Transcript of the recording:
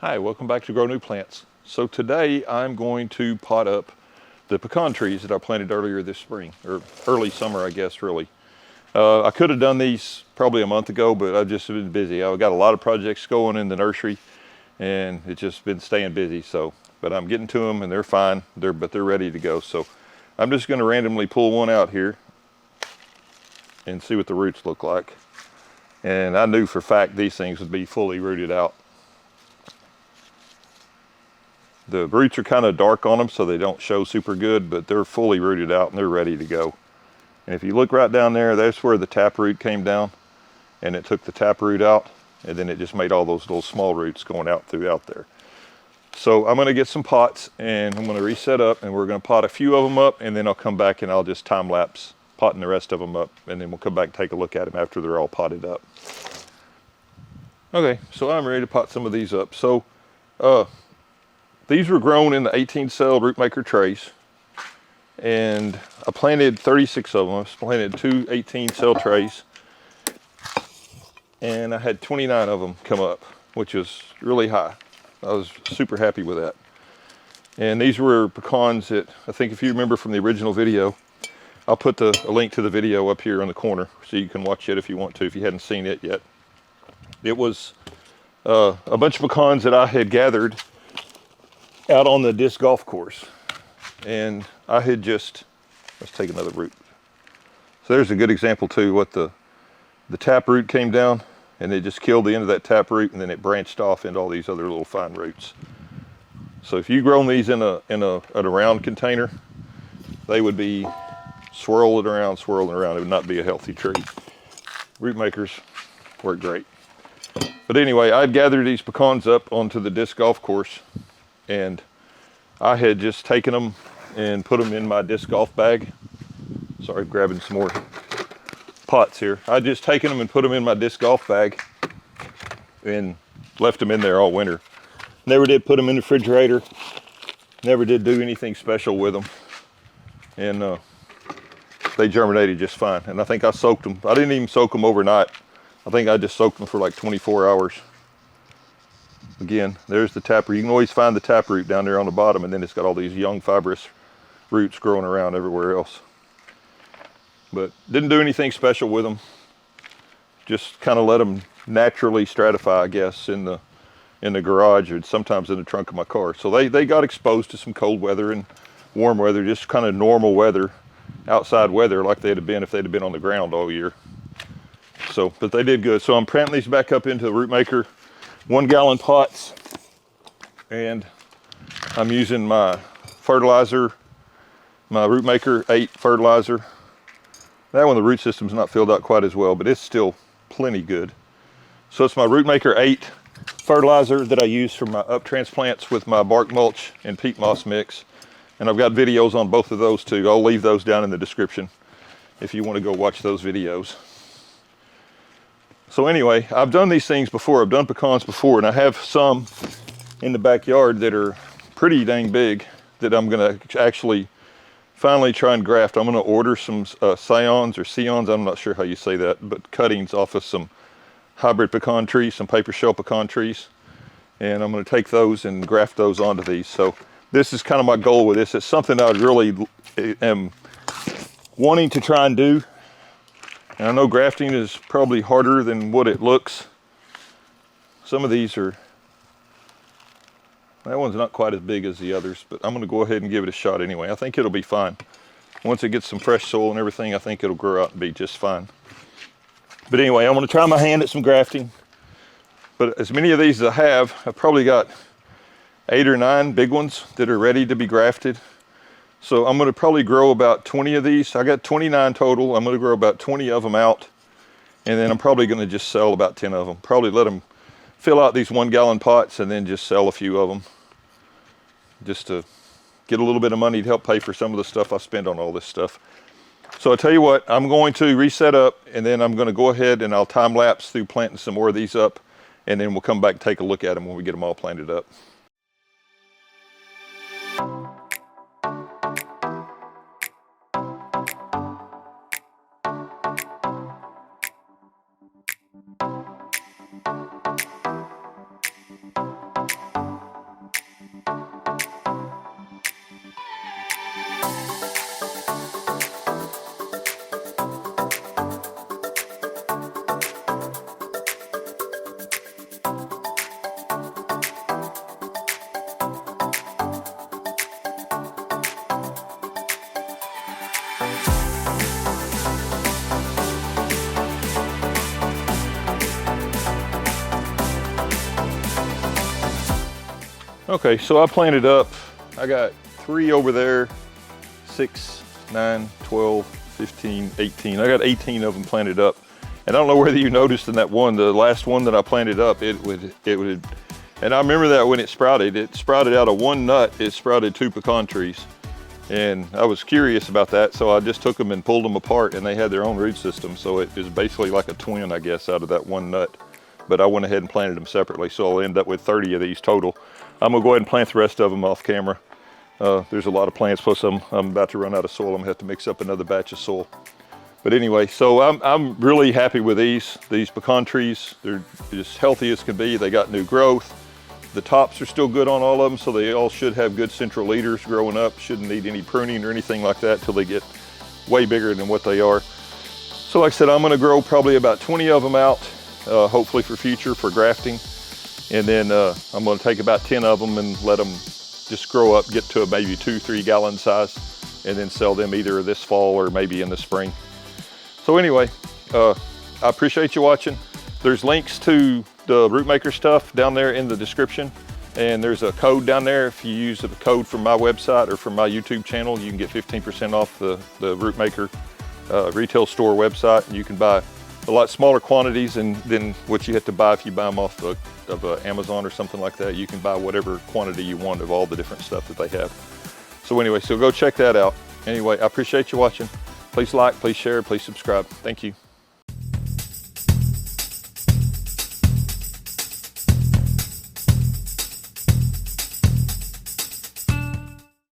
Hi, welcome back to Grow New Plants. So today I'm going to pot up the pecan trees that I planted earlier this spring, or early summer, I guess, really. I could have done these probably a month ago, but I've just been busy. I've got a lot of projects going in the nursery, and it's just been staying busy. But I'm getting to them, and they're fine. But they're ready to go. So I'm just going to randomly pull one out here and see what the roots look like. And I knew for a fact these things would be fully rooted out. The roots are kind of dark on them, so they don't show super good, but they're fully rooted out and they're ready to go. And if you look right down there, that's where the taproot came down, and it took the taproot out, and then it just made all those little small roots going out throughout there. So I'm going to get some pots, and I'm going to reset up, and we're going to pot a few of them up, and then I'll come back and I'll just time lapse potting the rest of them up, and then we'll come back and take a look at them after they're all potted up. Okay, so I'm ready to pot some of these up. So these were grown in the 18-cell Rootmaker trays, and I planted 36 of them. I planted two 18-cell trays, and I had 29 of them come up, which is really high. I was super happy with that. And these were pecans that, I think if you remember from the original video, I'll put a link to the video up here in the corner so you can watch it if you want to, if you hadn't seen it yet. It was a bunch of pecans that I had gathered out on the disc golf course, and I had just, let's take another root. So there's a good example too. What the tap root came down, and it just killed the end of that tap root, and then it branched off into all these other little fine roots. So if you grown these in a round container, they would be swirling around. It would not be a healthy tree. Rootmakers work great. But anyway, I'd gathered these pecans up onto the disc golf course, and I had just taken them and put them in my disc golf bag. Sorry, I'm grabbing some more pots here. I'd just taken them and put them in my disc golf bag and left them in there all winter. Never did put them in the refrigerator. Never did do anything special with them. And they germinated just fine. And I think I soaked them. I didn't even soak them overnight. I think I just soaked them for like 24 hours. Again, there's the taproot. You can always find the taproot down there on the bottom, and then it's got all these young fibrous roots growing around everywhere else. But didn't do anything special with them. Just kind of let them naturally stratify, I guess, in the garage, or sometimes in the trunk of my car. So they got exposed to some cold weather and warm weather, just kind of normal weather, outside weather, like they'd have been if they'd have been on the ground all year. So, but they did good. So I'm planting these back up into the Rootmaker 1-gallon pots, and I'm using my fertilizer, my Rootmaker 8 fertilizer. That one, the root system's not filled out quite as well, but it's still plenty good. So it's my Rootmaker 8 fertilizer that I use for my up transplants with my bark mulch and peat moss mix. And I've got videos on both of those too. I'll leave those down in the description if you want to go watch those videos. So anyway, I've done these things before. I've done pecans before, and I have some in the backyard that are pretty dang big that I'm going to actually finally try and graft. I'm going to order some scions or scions, I'm not sure how you say that, but cuttings off of some hybrid pecan trees, some paper shell pecan trees. And I'm going to take those and graft those onto these. So this is kind of my goal with this. It's something I really am wanting to try and do. And I know grafting is probably harder than what it looks. Some of these are, that one's not quite as big as the others, but I'm going to go ahead and give it a shot anyway. I think it'll be fine. Once it gets some fresh soil and everything, I think it'll grow out and be just fine. But anyway, I'm going to try my hand at some grafting. But as many of these as I have, I've probably got 8 or 9 big ones that are ready to be grafted. So I'm going to probably grow about 20 of these. I got 29 total. I'm going to grow about 20 of them out. And then I'm probably going to just sell about 10 of them. Probably let them fill out these 1-gallon pots and then just sell a few of them. Just to get a little bit of money to help pay for some of the stuff I spend on all this stuff. So I tell you what, I'm going to reset up, and then I'm going to go ahead and I'll time lapse through planting some more of these up. And then we'll come back and take a look at them when we get them all planted up. Okay, so I planted up, I got 3 over there, 6, 9, 12, 15, 18. I got 18 of them planted up. And I don't know whether you noticed in that one, the last one that I planted up, it would, and I remember that when it sprouted out of one nut, it sprouted 2 pecan trees. And I was curious about that, so I just took them and pulled them apart, and they had their own root system. So it is basically like a twin, I guess, out of that one nut. But I went ahead and planted them separately, so I'll end up with 30 of these total. I'm gonna go ahead and plant the rest of them off camera. There's a lot of plants, plus I'm about to run out of soil. I'm gonna have to mix up another batch of soil. But anyway, so I'm really happy with these pecan trees. They're as healthy as can be. They got new growth. The tops are still good on all of them, so they all should have good central leaders growing up. Shouldn't need any pruning or anything like that till they get way bigger than what they are. So like I said, I'm gonna grow probably about 20 of them out, hopefully for future, for grafting. And then I'm gonna take about 10 of them and let them just grow up, get to a maybe 2-3 gallon size, and then sell them either this fall or maybe in the spring. So anyway, I appreciate you watching. There's links to the Rootmaker stuff down there in the description. And there's a code down there. If you use the code from my website or from my YouTube channel, you can get 15% off the Rootmaker retail store website. And you can buy a lot smaller quantities than what you have to buy if you buy them off of Amazon or something like that. You can buy whatever quantity you want of all the different stuff that they have. So anyway, so go check that out. Anyway, I appreciate you watching. Please like, please share, please subscribe. Thank you.